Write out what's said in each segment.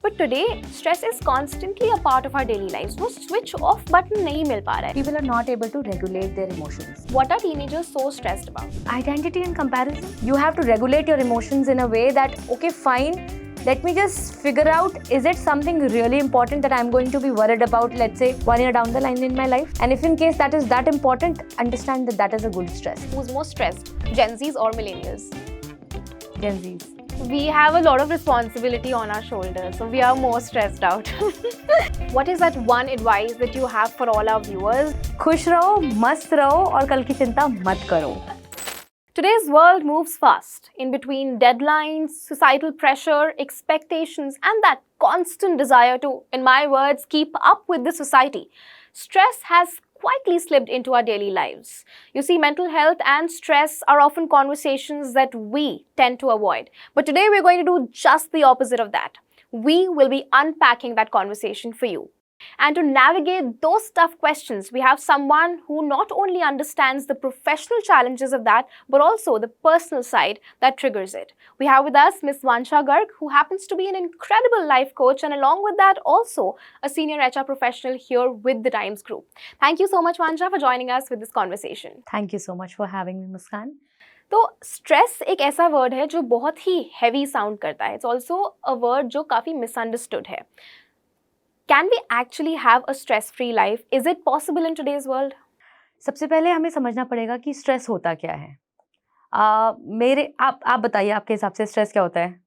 But today, stress is constantly a part of our daily lives. वो switch off button नहीं मिल पा रहा है. People are not able to regulate their emotions. What are teenagers so stressed about? Identity and comparison. You have to regulate your emotions in a way that, okay, fine, let me just figure out, is it something really important that I'm going to be worried about, let's say, 1 year down the line in my life? And if in case that is that important, understand that that is a good stress. Who's more stressed, Gen Zs or millennials? Gen Zs. We have a lot of responsibility on our shoulders, so we are more stressed out. What is that one advice that you have for all our viewers? खुश रहो, मस्त रहो और कल की चिंता मत करो. Today's world moves fast. In between deadlines, societal pressure, expectations, and that constant desire to, in my words, keep up with the society, stress has quietly slipped into our daily lives. You see, mental health and stress are often conversations that we tend to avoid. But today we're going to do just the opposite of that. We will be unpacking that conversation for you. And to navigate those tough questions, we have someone who not only understands the professional challenges of that, but also the personal side that triggers it. We have with us Ms. Vansha Garg, who happens to be an incredible life coach, and along with that, also a senior HR professional here with the Times Group. Thank you so much, Vansha, for joining us with this conversation. Thank you so much for having me, Muskan. तो stress एक ऐसा word है जो बहुत ही heavy sound करता है. It's also a word जो काफ़ी मिसअंडरस्टूड है. Can we actually have a stress-free life? Is it possible in today's world? सबसे पहले हमें समझना पड़ेगा कि स्ट्रेस होता क्या है. आप बताइए, आपके हिसाब से स्ट्रेस क्या होता है?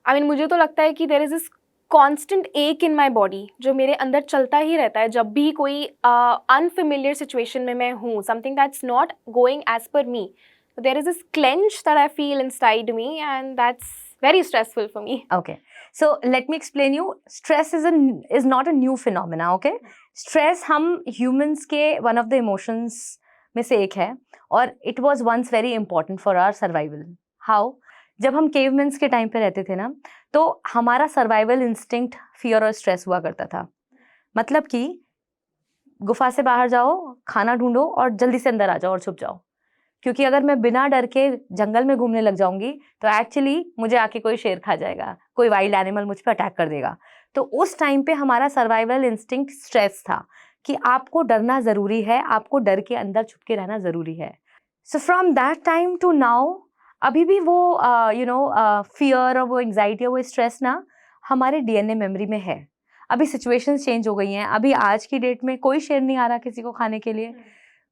I mean, मुझे तो लगता है कि there is this constant ache in my body जो मेरे अंदर चलता ही रहता है जब भी कोई unfamiliar situation में मैं हूँ, something that's not going as per me. So there is this clench that I feel inside me, and that's very stressful for me. Okay. So let me explain you. Stress is not a new phenomena. Okay. Stress हम humans के one of the emotions में से एक है और it was once very important for our survival. How? जब हम cavemen के टाइम पे रहते थे ना, तो हमारा survival instinct fear और stress हुआ करता था. मतलब कि गुफा से बाहर जाओ, खाना ढूंढो और जल्दी से अंदर आ जाओ और छुप जाओ. क्योंकि अगर मैं बिना डर के जंगल में घूमने लग जाऊंगी तो एक्चुअली मुझे आके कोई शेर खा जाएगा, कोई वाइल्ड एनिमल मुझ पर अटैक कर देगा. तो उस टाइम पे हमारा सर्वाइवल इंस्टिंक्ट स्ट्रेस था कि आपको डरना ज़रूरी है, आपको डर के अंदर छुप के रहना ज़रूरी है. So from that time to now अभी भी वो फियर और वो एंग्जाइटी और वो स्ट्रेस ना हमारे डीएनए मेमोरी में है. अभी सिचुएशंस चेंज हो गई हैं. अभी आज की डेट में कोई शेर नहीं आ रहा किसी को खाने के लिए,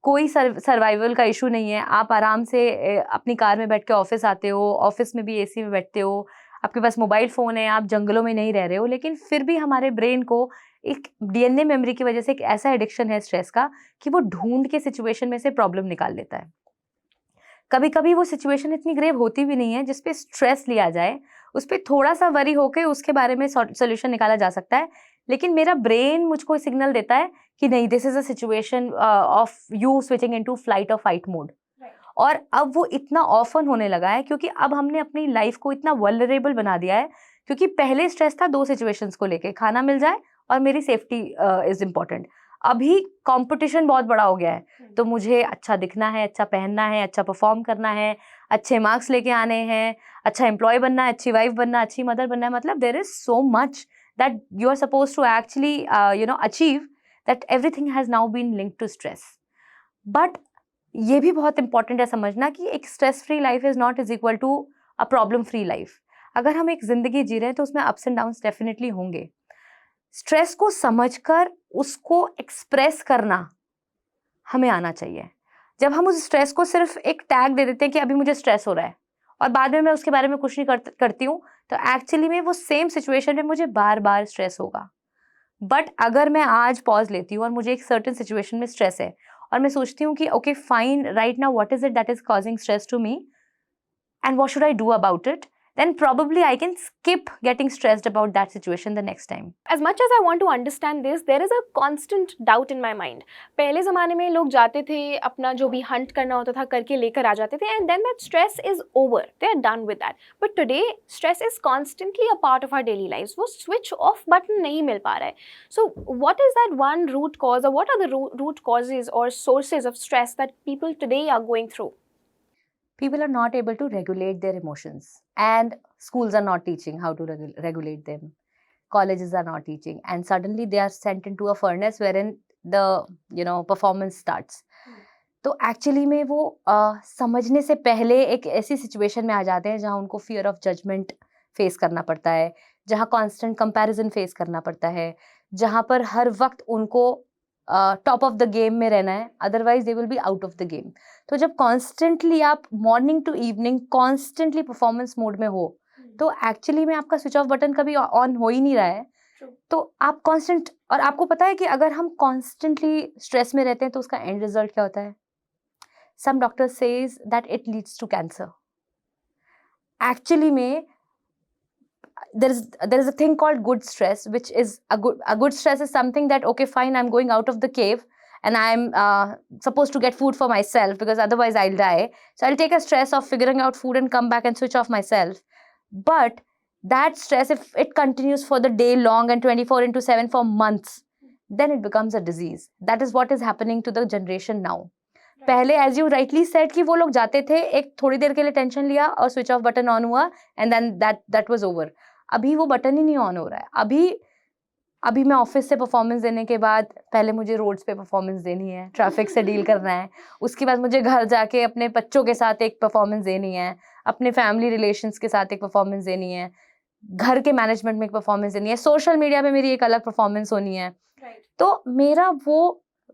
कोई सर्वाइवल का इशू नहीं है. आप आराम से अपनी कार में बैठ के ऑफिस आते हो, ऑफिस में भी एसी में बैठते हो, आपके पास मोबाइल फ़ोन है, आप जंगलों में नहीं रह रहे हो. लेकिन फिर भी हमारे ब्रेन को एक डीएनए मेमोरी की वजह से एक ऐसा एडिक्शन है स्ट्रेस का कि वो ढूंढ के सिचुएशन में से प्रॉब्लम निकाल लेता है. कभी कभी वो सिचुएशन इतनी ग्रेव होती भी नहीं है जिस पे स्ट्रेस लिया जाए, उस पर थोड़ा सा वरी होकर उसके बारे में सोल्यूशन निकाला जा सकता है. लेकिन मेरा ब्रेन मुझको सिग्नल देता है कि नहीं, this is a situation of you switching into flight और फाइट मोड. और अब वो इतना ऑफन होने लगा है क्योंकि अब हमने अपनी लाइफ को इतना वल्नरेबल बना दिया है. क्योंकि पहले स्ट्रेस था दो सिचुएशंस को लेके, खाना मिल जाए और मेरी सेफ्टी इज इम्पोर्टेंट. अभी कंपटीशन बहुत बड़ा हो गया है, तो मुझे अच्छा दिखना है, अच्छा पहनना है, अच्छा परफॉर्म करना है, अच्छे मार्क्स लेके आने हैं, अच्छा एम्प्लॉय बनना है, अच्छी वाइफ बनना है, अच्छी मदर बनना है. मतलब there is so much that you are supposed to actually achieve, that everything has now been linked to stress. But ये भी बहुत important है समझना कि एक stress free life is not is equal to a problem free life. अगर हम एक जिंदगी जी रहे हैं तो उसमें ups and downs definitely होंगे. स्ट्रेस को समझकर उसको एक्सप्रेस करना हमें आना चाहिए. जब हम उस स्ट्रेस को सिर्फ एक टैग दे देते हैं कि अभी मुझे स्ट्रेस हो रहा है और बाद में मैं उसके बारे में कुछ नहीं करती हूँ, तो एक्चुअली में वो सेम सिचुएशन में मुझे बार बार स्ट्रेस होगा. बट अगर मैं आज पॉज लेती हूँ और मुझे एक सर्टेन सिचुएशन में स्ट्रेस है और मैं सोचती हूँ कि okay fine, right now what is it that is causing stress to me and what should I do about it, then probably I can skip getting stressed about that situation the next time. As much as I want to understand this, there is a constant doubt in my mind. पहले ज़माने में लोग जाते थे, अपना जो भी hunt करना होता था करके लेकर आ जाते थे, and then that stress is over. They are done with that. But today, stress is constantly a part of our daily lives. वो switch off button नहीं मिल पा रहा है. So what is that one root cause, or what are the root causes or sources of stress that people today are going through? People are not able to regulate their emotions, and schools are not teaching how to regulate them. colleges are not teaching, and suddenly they are sent into a furnace wherein the performance starts. तो actually में वो समझने से पहले एक ऐसी situation में आ जाते हैं जहाँ उनको फियर ऑफ जजमेंट फेस करना पड़ता है, जहाँ कांस्टेंट कंपैरिजन फेस करना पड़ता है, जहाँ पर हर वक्त उनको टॉप ऑफ द गेम में रहना है, otherwise they will be out of the game. तो जब कॉन्स्टेंटली आप morning to evening constantly performance mode में हो, तो एक्चुअली में आपका स्विच ऑफ बटन कभी ऑन हो ही नहीं रहा है. तो आप कांस्टेंट, और आपको पता है कि अगर हम कॉन्स्टेंटली स्ट्रेस में रहते हैं तो उसका एंड रिजल्ट क्या होता है? Some doctors says that it leads to cancer. Actually, there is a thing called good stress, which is a good stress is something that, okay, fine, I'm going out of the cave and I'm supposed to get food for myself because otherwise I'll die. So I'll take a stress of figuring out food and come back and switch off myself. But that stress, if it continues for the day long and 24/7 for months, then it becomes a disease. That is what is happening to the generation now. पहले as you rightly said कि वो लोग जाते थे, एक थोड़ी देर के लिए टेंशन लिया और स्विच ऑफ बटन ऑन हुआ and then that was over. अभी वो बटन ही नहीं ऑन हो रहा है. अभी मैं ऑफिस से परफॉर्मेंस देने के बाद पहले मुझे रोड्स पे परफॉर्मेंस देनी है, ट्रैफिक से डील करना है, उसके बाद मुझे घर जाके अपने बच्चों के साथ एक परफॉर्मेंस देनी है, अपने फैमिली रिलेशंस के साथ एक परफॉर्मेंस देनी है, घर के मैनेजमेंट में एक परफॉर्मेंस देनी है, सोशल मीडिया पे मेरी एक अलग परफॉर्मेंस होनी है. तो मेरा वो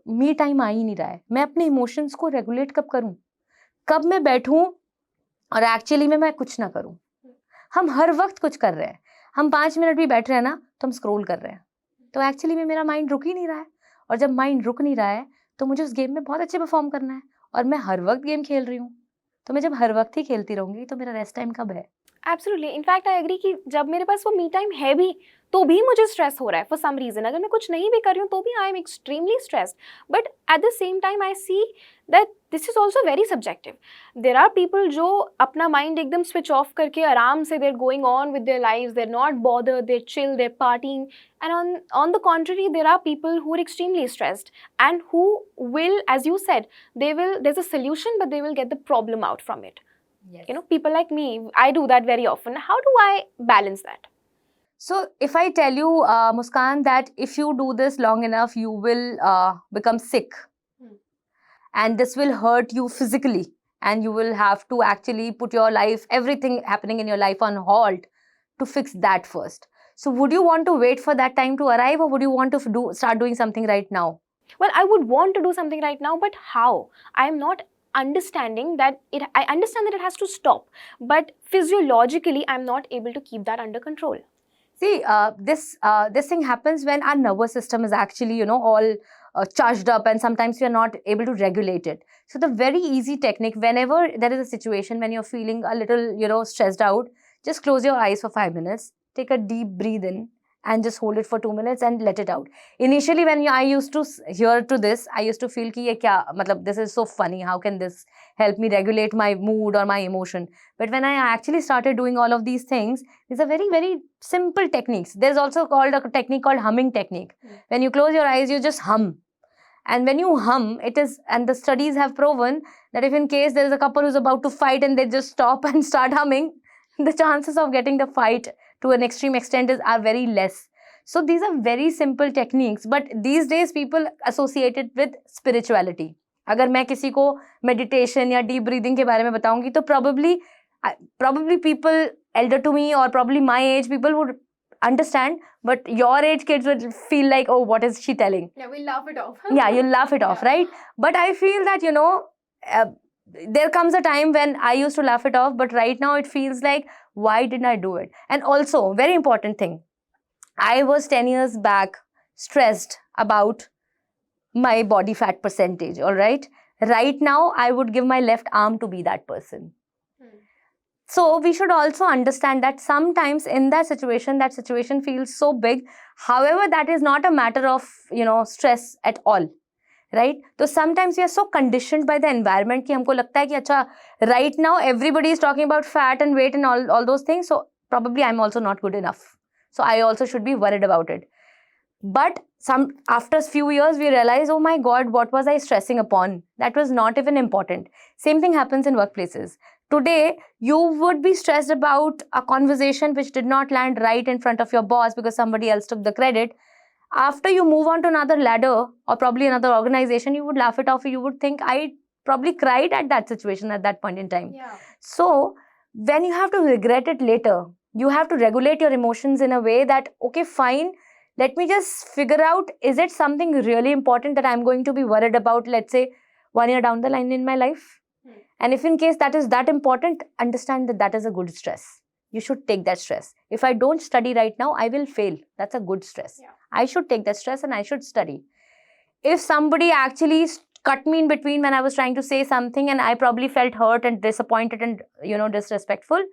मी टाइम आ ही नहीं रहा है. मैं अपने इमोशंस को रेगुलेट कब करूं, कब मैं बैठूं और एक्चुअली में मैं कुछ ना करूं. हम हर वक्त कुछ कर रहे हैं. हम 5 मिनट भी बैठ रहे हैं ना तो हम स्क्रॉल कर रहे हैं. तो एक्चुअली में मेरा माइंड रुक ही नहीं रहा है. और जब माइंड रुक नहीं रहा है तो मुझे उस गेम में बहुत अच्छे परफॉर्म करना है. और मैं हर वक्त गेम खेल रही हूँ. तो मैं जब हर वक्त ही खेलती रहूंगी तो मेरा रेस्ट टाइम कब है? एब्सोल्युटली. इनफैक्ट आई एग्री कि जब मेरे पास वो मी टाइम है भी तो भी मुझे स्ट्रेस हो रहा है फॉर सम रीज़न. अगर मैं कुछ नहीं भी कर रही हूँ तो भी I am extremely stressed. But at the same time I see that this is also very subjective. There are people जो अपना माइंड एकदम स्विच ऑफ करके आराम से they're going on with their lives, they're not bother, they're chill, they're partying. And on the contrary, there are people who are extremely stressed and who will, as you said, there's a solution but they will get the problem out from it. Yes. You know, people like me, I do that very often. How do I balance that? So if I tell you, Muskan, that if you do this long enough, you will become sick. And this will hurt you physically. And you will have to actually put your life, everything happening in your life on hold to fix that first. So would you want to wait for that time to arrive, or would you want to start doing something right now? Well, I would want to do something right now, but how? I'm not understanding that I understand that it has to stop, but physiologically I'm not able to keep that under control. See, this thing happens when our nervous system is actually, all charged up, and sometimes we are not able to regulate it. So the very easy technique, whenever there is a situation when you're feeling a little, stressed out, just close your eyes for 5 minutes, take a deep breathe in, and just hold it for 2 minutes and let it out. Initially, when I used to hear to this, I used to feel ki ye kya, matlab, this is so funny. How can this help me regulate my mood or my emotion? But when I actually started doing all of these things, these are very, very simple techniques. There's also a technique called humming technique. When you close your eyes, you just hum. And when you hum, and the studies have proven that if in case there is a couple who's about to fight and they just stop and start humming, the chances of getting the fight to an extreme extent are very less. So these are very simple techniques, but these days people associate it with spirituality. अगर मैं किसी को meditation या deep breathing के बारे में बताऊंगी तो probably people elder to me or probably my age people would understand, but your age kids would feel like, oh, what is she telling? Yeah, we'll laugh it off. Yeah, you'll laugh it off, right? But I feel that, there comes a time when I used to laugh it off, but right now it feels like, why didn't I do it? And also, very important thing, I was 10 years back stressed about my body fat percentage, all right? Right now, I would give my left arm to be that person. So we should also understand that sometimes in that situation feels so big. However, that is not a matter of, stress at all. Right? So sometimes we are so conditioned by the environment कि हमको लगता है कि अच्छा, right now everybody is talking about fat and weight and all those things, so probably I'm also not good enough. So I also should be worried about it. But after a few years we realize, oh my God, what was I stressing upon? That was not even important. Same thing happens in workplaces. Today, you would be stressed about a conversation which did not land right in front of your boss because somebody else took the credit. After you move on to another ladder or probably another organization, you would laugh it off. You would think, I probably cried at that situation at that point in time. Yeah. So, when you have to regret it later, you have to regulate your emotions in a way that, okay, fine, let me just figure out, is it something really important that I'm going to be worried about, let's say, 1 year down the line in my life? And if in case that is that important, understand that that is a good stress. You should take that stress. If I don't study right now, I will fail. That's a good stress. Yeah. I should take that stress and I should study. If somebody actually cut me in between when I was trying to say something and I probably felt hurt and disappointed and disrespectful,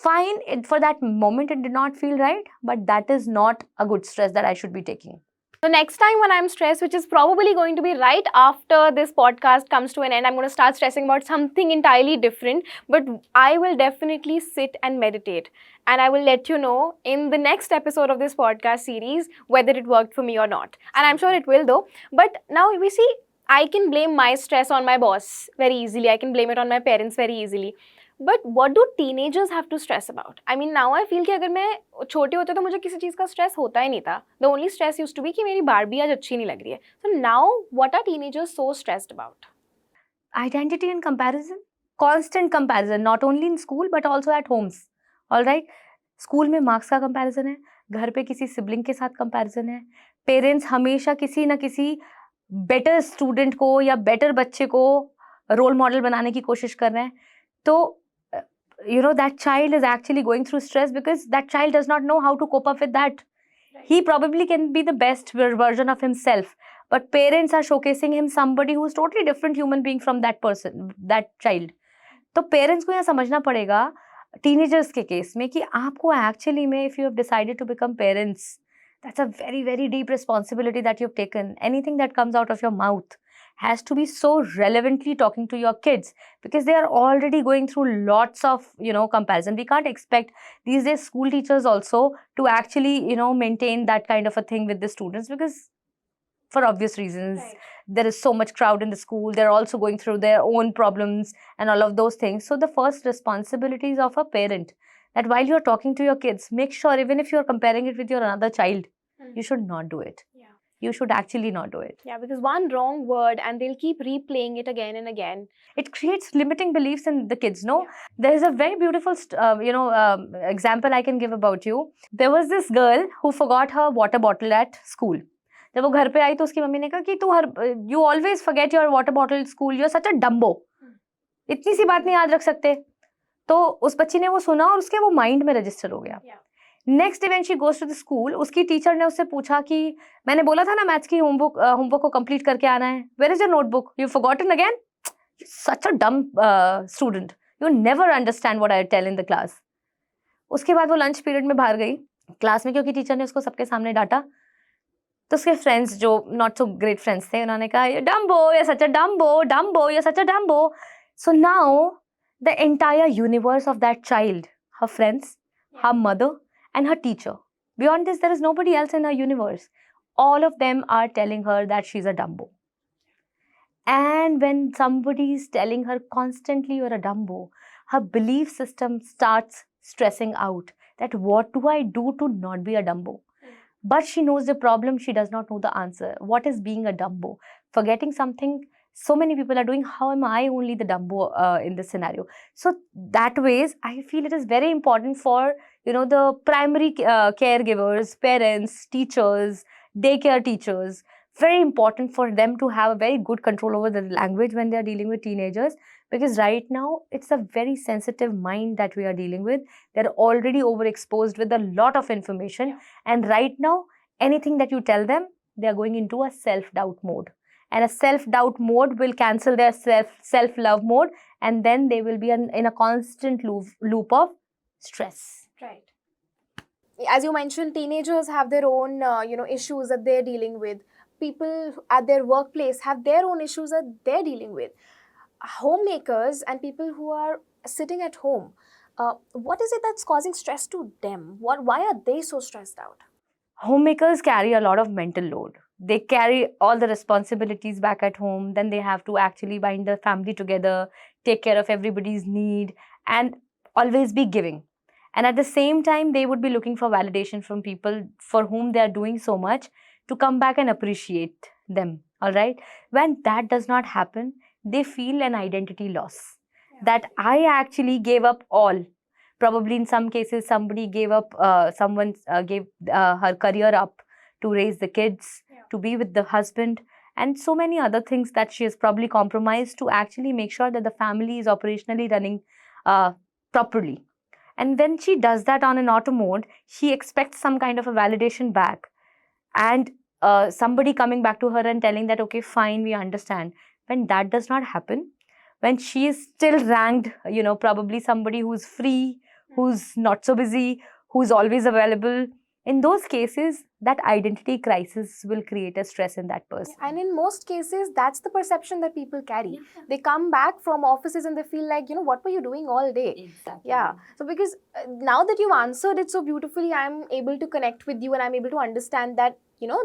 fine, for that moment it did not feel right, but that is not a good stress that I should be taking. So next time when I'm stressed, which is probably going to be right after this podcast comes to an end, I'm going to start stressing about something entirely different. But I will definitely sit and meditate. And I will let you know in the next episode of this podcast series whether it worked for me or not. And I'm sure it will though. But now we see, I can blame my stress on my boss very easily. I can blame it on my parents very easily. But what do teenagers have to stress about? I mean, now I feel कि अगर मैं छोटे होते तो मुझे किसी चीज़ का stress होता ही नहीं था. The only stress used to be कि मेरी Barbie आज अच्छी नहीं लग रही है. So now, what are teenagers so stressed about? Identity and comparison. Constant comparison, not only in school but also at homes. All right? School में marks का कंपैरिजन है, घर पे किसी सिबलिंग के साथ कंपैरिजन है, पेरेंट्स हमेशा किसी ना किसी बेटर स्टूडेंट को या बेटर बच्चे को रोल मॉडल बनाने की कोशिश कर रहे हैं. तो that child is actually going through stress because that child does not know how to cope up with that. He probably can be the best version of himself, but parents are showcasing him somebody who is totally different human being from that person, that child. तो parents को यहाँ समझना पड़ेगा teenagers के case में कि आपको actually में if you have decided to become parents, that's a very very deep responsibility that you have taken. Anything that comes out of your mouth has to be so relevantly talking to your kids because they are already going through lots of comparison. We can't expect these days school teachers also to actually maintain that kind of a thing with the students because for obvious reasons. Right. There is so much crowd in the school. They're also going through their own problems and all of those things. So the first responsibility is of a parent that while you're talking to your kids, make sure even if you're comparing it with your another child, you should not do it. You should actually not do it. Yeah, because one wrong word and they'll keep replaying it again and again. It creates limiting beliefs in the kids, no? Yeah. There is a very beautiful, example I can give about you. There was this girl who forgot her water bottle at school. जब वो घर पे आई तो उसकी mummy ने कहा कि तू you always forget your water bottle at school. You're such a dumbo. इतनी सी बात नहीं याद रख सकते. तो उस बच्ची ने वो सुना और उसके वो माइंड में रजिस्टर हो गया. Next day when she goes to the school, उसकी टीचर ने उससे पूछा कि मैंने बोला था ना मैथ्स की होमवर्क को कंप्लीट करके आना है. Where is your notebook? You forgotten again? Such a dumb student. You never understand what I tell in the class. उसके बाद वो लंच पीरियड में बाहर गई क्लास में क्योंकि टीचर ने उसको सबके सामने डांटा. तो उसके फ्रेंड्स जो नॉट सो ग्रेट फ्रेंड्स थे उन्होंने कहा ये डम्बो, ये सच अ डम्बो, डम्बो, ये such a dumbo. So now the entire universe of that child, her friends, her mother and her teacher. Beyond this, there is nobody else in her universe. All of them are telling her that she's a dumbo. And when somebody is telling her constantly you're a dumbo, her belief system starts stressing out that what do I do to not be a dumbo? But she knows the problem, she does not know the answer. What is being a dumbo? Forgetting something so many people are doing, how am I only the dumbo in this scenario? So that ways, I feel it is very important for the primary caregivers, parents, teachers, daycare teachers, very important for them to have a very good control over the language when they are dealing with teenagers, because right now it's a very sensitive mind that we are dealing with. They're already overexposed with a lot of information, and right now anything that you tell them, they are going into a self-doubt mode. And a self-doubt mode will cancel their self-love mode, and then they will be in a constant loop of stress. Right. As you mentioned, teenagers have their own, issues that they're dealing with. People at their workplace have their own issues that they're dealing with. Homemakers and people who are sitting at home, what is it that's causing stress to them? Why are they so stressed out? Homemakers carry a lot of mental load. they carry all the responsibilities back at home. Then they have to actually bind the family together, take care of everybody's need, and always be giving. And at the same time, they would be looking for validation from people for whom they are doing so much, to come back and appreciate them. All right. When that does not happen, they feel an identity loss, that I actually gave up all. Probably in some cases, somebody gave up, someone gave her career up to raise the kids, to be with the husband, and so many other things that she has probably compromised to actually make sure that the family is operationally running properly. And when she does that on an auto mode, she expects some kind of a validation back. And somebody coming back to her and telling that, okay, fine, we understand. When that does not happen, when she is still ranked, probably somebody who's free, who's not so busy, who's always available, in those cases, that identity crisis will create a stress in that person. And in most cases, that's the perception that people carry. They come back from offices and they feel like, what were you doing all day? Exactly. Yeah. So because now that you've answered it so beautifully, I'm able to connect with you and I'm able to understand that,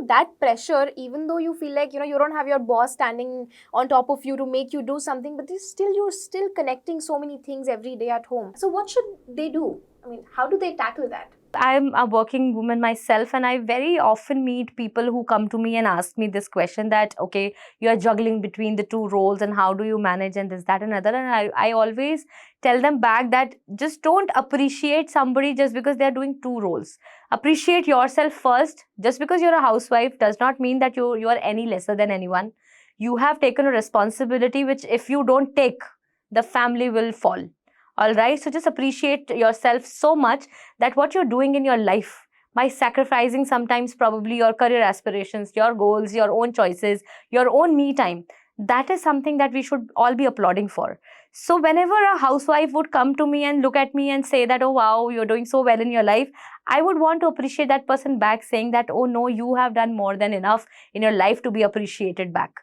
that pressure, even though you feel like, you don't have your boss standing on top of you to make you do something, but you're still connecting so many things every day at home. So what should they do? I mean, how do they tackle that? I'm a working woman myself, and I very often meet people who come to me and ask me this question that, okay, you are juggling between the two roles and how do you manage and this, that and other. And I always tell them back that just don't appreciate somebody just because they're doing two roles. Appreciate yourself first. Just because you're a housewife does not mean that you are any lesser than anyone. You have taken a responsibility which if you don't take, the family will fall. All right. So just appreciate yourself so much that what you're doing in your life, by sacrificing sometimes probably your career aspirations, your goals, your own choices, your own me time, that is something that we should all be applauding for. So whenever a housewife would come to me and look at me and say that, oh, wow, you're doing so well in your life, I would want to appreciate that person back, saying that, oh, no, you have done more than enough in your life to be appreciated back.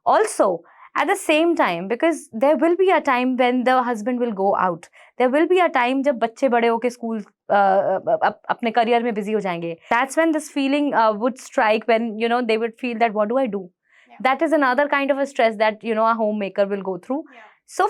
Also, at the same time, because there will be a time when the husband will go out, there will be a time जब बच्चे बड़े होके school अपने career में busy हो जाएंगे. That's when this feeling would strike, when they would feel that what do I do? Yeah. That is another kind of a stress that a homemaker will go through. Yeah. So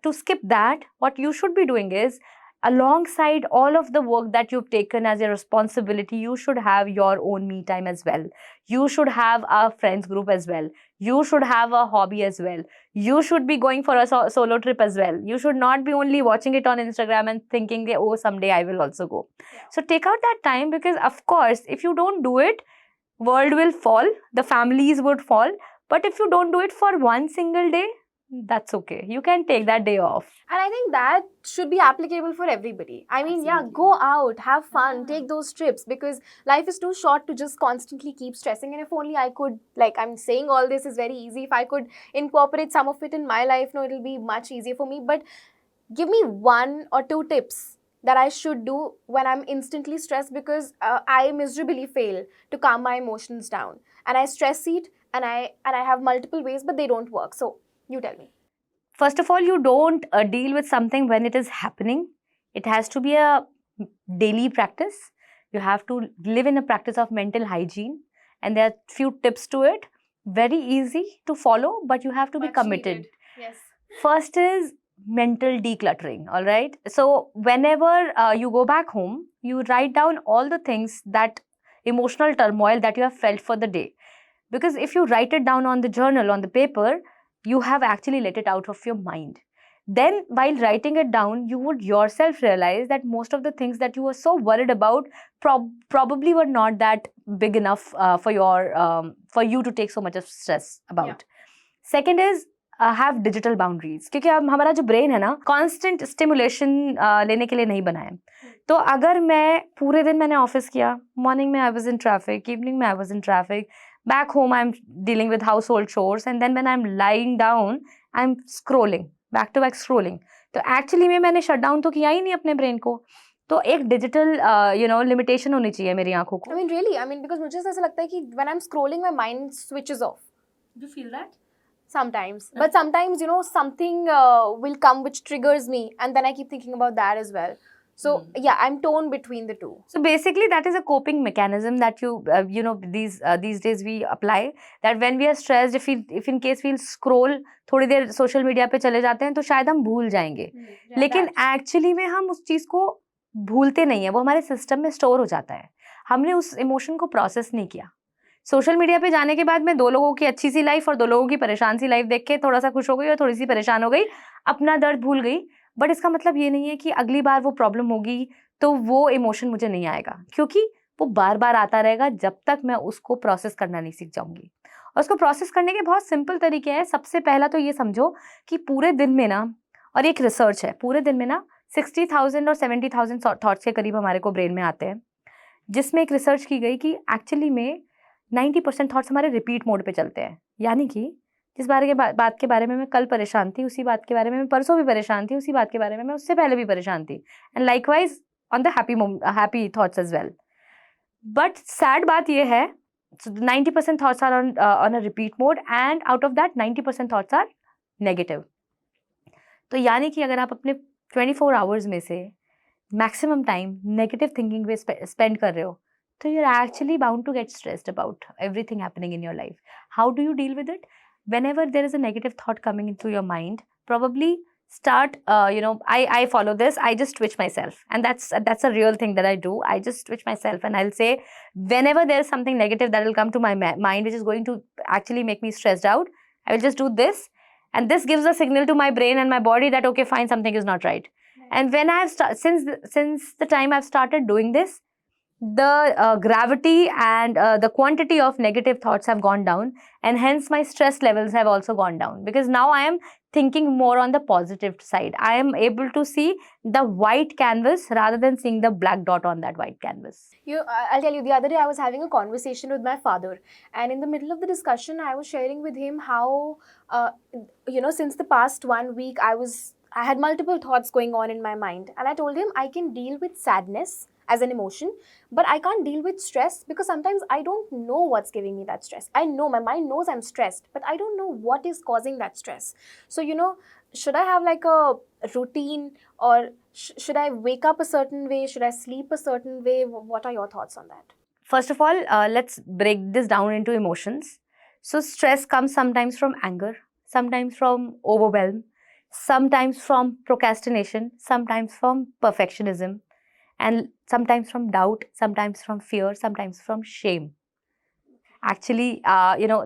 to skip that, what you should be doing is, alongside all of the work that you've taken as a responsibility, you should have your own me time as well. You should have a friends group as well. You should have a hobby as well. You should be going for a solo trip as well. You should not be only watching it on Instagram and thinking that, oh, someday I will also go. Yeah. So take out that time, because of course, if you don't do it, world will fall, the families would fall. But if you don't do it for one single day, that's okay. You can take that day off. And I think that should be applicable for everybody. I mean, absolutely. Yeah, go out, have fun, take those trips, because life is too short to just constantly keep stressing. And if only I could, like I'm saying, all this is very easy. If I could incorporate some of it in my life, no, it'll be much easier for me. But give me 1 or 2 tips that I should do when I'm instantly stressed, because I miserably fail to calm my emotions down. And I stress eat, and I have multiple ways, but they don't work. So you tell me. First of all, you don't deal with something when it is happening. It has to be a daily practice. You have to live in a practice of mental hygiene. And there are few tips to it. Very easy to follow, but you have to be committed. Needed. Yes. First is mental decluttering. All right. So whenever you go back home, you write down all the things, that emotional turmoil that you have felt for the day. Because if you write it down on the journal, on the paper, you have actually let it out of your mind. Then while writing it down, you would yourself realize that most of the things that you were so worried about probably were not that big enough for you to take so much of stress about. Yeah. Second is have digital boundaries. क्योंकि अब हमारा जो brain है ना, constant stimulation लेने के लिए नहीं बना है. तो अगर मैं पूरे दिन मैंने ऑफिस किया, मॉर्निंग में I was in traffic, evening में I was in traffic, back home I'm dealing with household chores, and then when I'm lying down I'm scrolling, back to back scrolling. तो actually में मैंने shut down तो किया ही नहीं अपने brain को. तो एक digital limitation होनी चाहिए मेरी आंखों को. I mean really, because मुझे ऐसा लगता है कि when I'm scrolling my mind switches off. Do you feel that? Sometimes. But sometimes, something will come which triggers me, and then I keep thinking about that as well. So yeah, I'm torn between the two. So basically, that is a coping mechanism that these days we apply. That when we are stressed, if in case we'll scroll थोड़ी देर social media पे चले जाते हैं तो शायद हम भूल जाएंगे, लेकिन एक्चुअली में हम उस चीज को भूलते नहीं है, वो हमारे सिस्टम में स्टोर हो जाता है, हमने उस इमोशन को प्रोसेस नहीं किया। सोशल मीडिया पे जाने के बाद मैं 2 लोगों की अच्छी सी लाइफ और 2 लोगों की परेशान सी लाइफ देख के थोड़ा सा खुश हो गई और थोड़ी सी परेशान हो गई, अपना दर्द भूल गई। बट इसका मतलब ये नहीं है कि अगली बार वो प्रॉब्लम होगी तो वो इमोशन मुझे नहीं आएगा, क्योंकि वो बार बार आता रहेगा जब तक मैं उसको प्रोसेस करना नहीं सीख जाऊंगी। और उसको प्रोसेस करने के बहुत सिंपल तरीके हैं। सबसे पहला तो ये समझो कि पूरे दिन में ना, और एक रिसर्च है, पूरे दिन में ना 60,000 और 70,000 थॉट्स के करीब हमारे को ब्रेन में आते हैं, जिसमें एक रिसर्च की गई कि एक्चुअली में 90% थॉट्स हमारे रिपीट मोड पे चलते हैं। यानी कि जिस बात के बारे में मैं कल परेशान थी, उसी बात के बारे में मैं परसों भी परेशान थी, उसी बात के बारे में मैं उससे पहले भी परेशान थी, and likewise on the happy thoughts as well. But sad बात ये है, so 90% thoughts are on a repeat mode, and out of that 90% thoughts are negative. तो यानी कि अगर आप अपने 24 hours में से maximum time negative thinking पे spend कर रहे हो, तो you're actually bound to get stressed about everything happening in your life. How do you deal with it? Whenever there is a negative thought coming into your mind, probably start I follow this. I just twitch myself, and that's a real thing that I do. I just twitch myself, and I'll say, whenever there is something negative that will come to my mind which is going to actually make me stressed out, I will just do this, and this gives a signal to my brain and my body that okay, fine, something is not right. And when I've since the time I've started doing this, the gravity and the quantity of negative thoughts have gone down, and hence my stress levels have also gone down, because now I am thinking more on the positive side. I am able to see the white canvas rather than seeing the black dot on that white canvas. I'll tell you, the other day I was having a conversation with my father, and in the middle of the discussion I was sharing with him how since the past 1 week I had multiple thoughts going on in my mind, and I told him I can deal with sadness as an emotion, but I can't deal with stress, because sometimes I don't know what's giving me that stress. I know, my mind knows I'm stressed, but I don't know what is causing that stress. So, should I have like a routine, or should I wake up a certain way? Should I sleep a certain way? What are your thoughts on that? First of all, let's break this down into emotions. So stress comes sometimes from anger, sometimes from overwhelm, sometimes from procrastination, sometimes from perfectionism, and sometimes from doubt, sometimes from fear, sometimes from shame. Actually,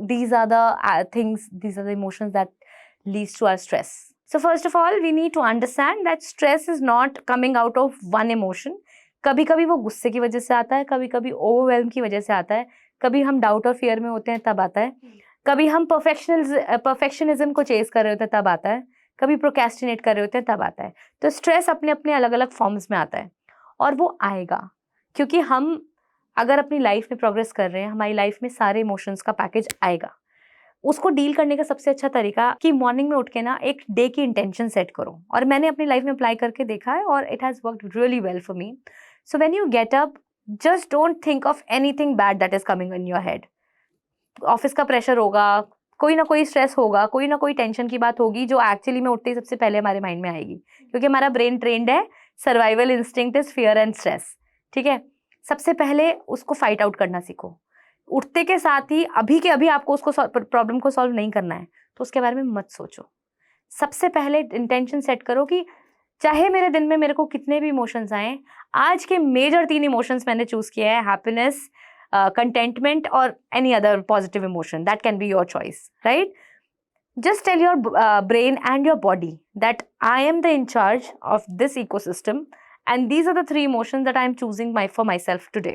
these are the things, these are the emotions that leads to our stress. So first of all, we need to understand that stress is not coming out of one emotion. कभी कभी वो गुस्से की वजह से आता है, कभी कभी ओवरवेल्म की वजह से आता है, कभी हम डाउट और फियर में होते हैं तब आता है, कभी हम परफेक्शनिज्म को चेज कर रहे होते हैं तब आता है, कभी प्रोक्रेस्टिनेट कर रहे होते हैं तब आता है. तो स्ट्रेस अपने अपने अलग अलग फॉर्म्स में आता है, और वो आएगा क्योंकि हम अगर अपनी लाइफ में प्रोग्रेस कर रहे हैं, हमारी लाइफ में सारे इमोशंस का पैकेज आएगा. उसको डील करने का सबसे अच्छा तरीका कि मॉर्निंग में उठ के ना एक डे की इंटेंशन सेट करो, और मैंने अपनी लाइफ में अप्लाई करके देखा है और it has worked really well for me. So when you get up, just don't think of anything bad that is coming in your head. Office का प्रेशर होगा, कोई ना कोई स्ट्रेस होगा, कोई ना कोई टेंशन की बात होगी जो एक्चुअली में उठते ही सबसे पहले हमारे माइंड में आएगी, क्योंकि हमारा ब्रेन ट्रेंड है, survival instinct is fear and stress. ठीक है, सबसे पहले उसको फाइट आउट करना सीखो. उठते के साथ ही अभी के अभी आपको उसको प्रॉब्लम को सॉल्व नहीं करना है, तो उसके बारे में मत सोचो. सबसे पहले इंटेंशन सेट करो कि चाहे मेरे दिन में मेरे को कितने भी इमोशंस आए, आज के मेजर 3 इमोशंस मैंने चूज किया है, happiness, contentment, or any other positive emotion. That can be your choice, right? Just tell your brain and your body that I am the in charge of this ecosystem, and these are the 3 emotions that I am choosing for myself today.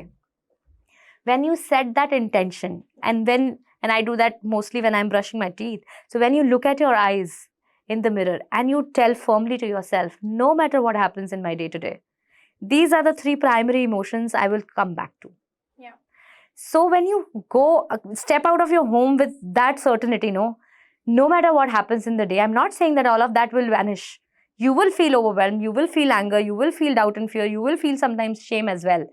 When you set that intention, and I do that mostly when I'm brushing my teeth. So when you look at your eyes in the mirror and you tell firmly to yourself, no matter what happens in my day to day, these are the 3 primary emotions I will come back to. So when you go step out of your home with that certainty, no matter what happens in the day, I'm not saying that all of that will vanish. You will feel overwhelmed, you will feel anger, you will feel doubt and fear, you will feel sometimes shame as well.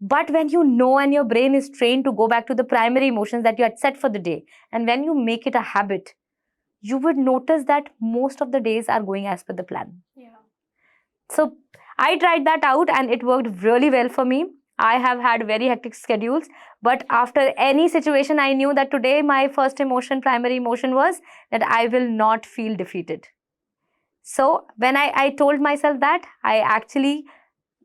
But when you know and your brain is trained to go back to the primary emotions that you had set for the day, and when you make it a habit, you would notice that most of the days are going as per the plan. Yeah. So I tried that out and it worked really well for me. I have had very hectic schedules, but after any situation, I knew that today my first emotion, primary emotion was that I will not feel defeated. So when I told myself that, I actually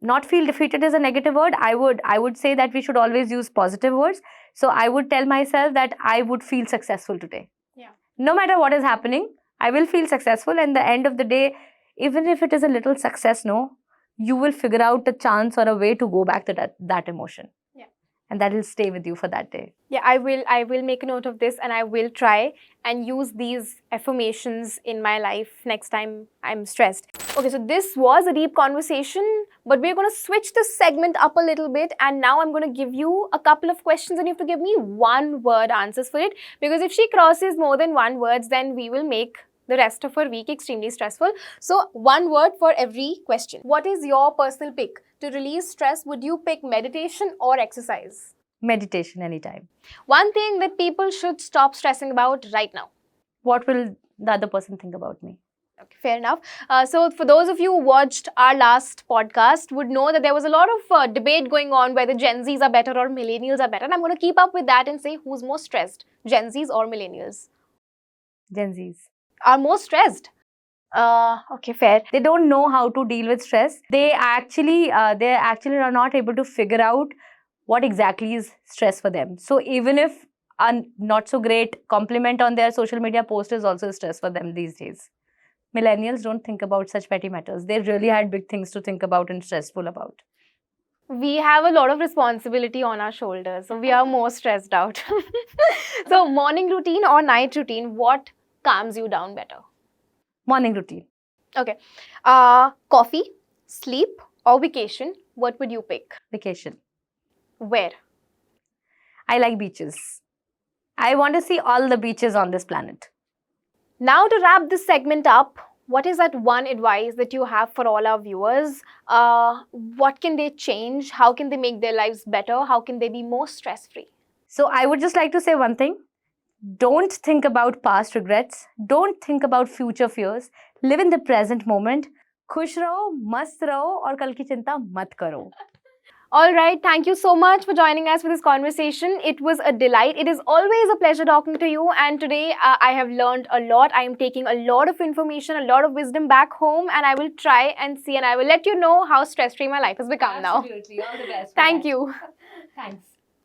not feel defeated is a negative word. I would say that we should always use positive words. So I would tell myself that I would feel successful today. Yeah. No matter what is happening, I will feel successful. And the end of the day, even if it is a little success, no, you will figure out a chance or a way to go back to that emotion. Yeah. And that will stay with you for that day. Yeah, I will make a note of this and I will try and use these affirmations in my life next time I'm stressed. Okay, so this was a deep conversation, but we're going to switch this segment up a little bit, and now I'm going to give you a couple of questions and you have to give me one word answers for it, because if she crosses more than one words, then we will make the rest of her week extremely stressful. So one word for every question. What is your personal pick? To release stress, would you pick meditation or exercise? Meditation anytime. One thing that people should stop stressing about right now. What will the other person think about me? Okay, fair enough. So for those of you who watched our last podcast would know that there was a lot of debate going on whether Gen Zs are better or millennials are better. And I'm going to keep up with that and say who's more stressed, Gen Zs or millennials? Gen Zs. Are more stressed. Okay, fair. They don't know how to deal with stress. They actually are not able to figure out what exactly is stress for them. So even if a not so great compliment on their social media post is also stress for them these days. Millennials don't think about such petty matters. They really had big things to think about and stressful about. We have a lot of responsibility on our shoulders, so we are more stressed out. So morning routine or night routine, what calms you down better? Morning routine. Okay. Coffee, sleep or vacation, what would you pick? Vacation. Where? I like beaches. I want to see all the beaches on this planet. Now to wrap this segment up, what is that one advice that you have for all our viewers? What can they change? How can they make their lives better? How can they be more stress-free? So I would just like to say one thing. Don't think about past regrets. Don't think about future fears. Live in the present moment. खुश रहो, मस्त रहो और कल की चिंता मत करो. All right, thank you so much for joining us for this conversation. It was a delight. It is always a pleasure talking to you. And today I have learned a lot. I am taking a lot of information, a lot of wisdom back home, and I will try and see and I will let you know how stress-free my life has become now. Absolutely. All the best. Thank you. Thanks.